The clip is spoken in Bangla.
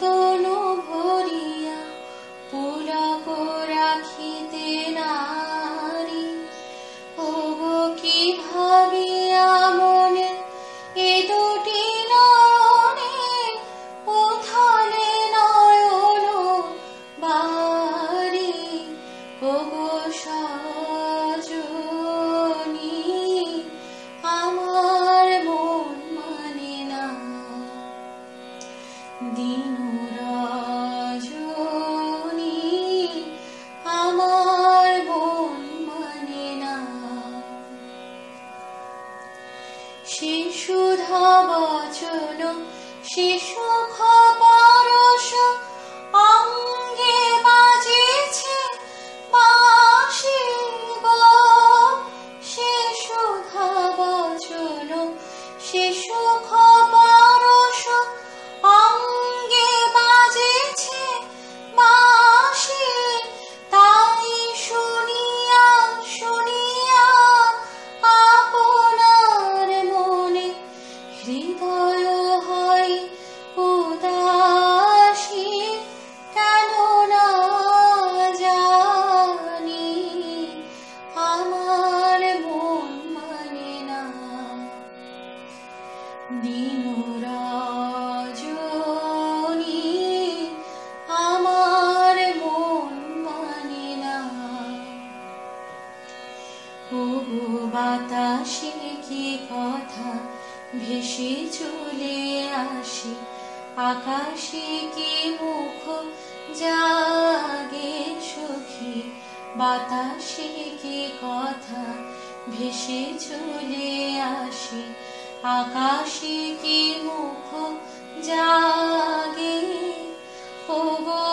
তনু ভরিয়া পুলক রাখিতে নারী। ওগো কি ভাবিয়া মনে এ দুটি নয়নে উথালে নয়ন বারি। ওগো সজনী আমার মন মানে না। দিন রজনী আমার মন মানে না। সে সুধা বচন সে সুখ পরশ অঙ্গে বাজেছে বাঁশি গো। সে সুধা বচন সে সুখ পরশ অঙ্গে বাজেছে বাঁশি। তাই শুনিয়া শুনিয়া আপনার মনে হৃদয় হয় উদাসী। কেন না জানি আমার মন মানে না। দিন রজনী আমার মন মানে না। ওগো বাতাসে কি কথা ভেসে চলে আসি। আকাশে কি মুখ জাগে সখী। বাতাসে কি কথা ভেসে চলে আসি। আকাশে কি মুখ জাগে। ওগো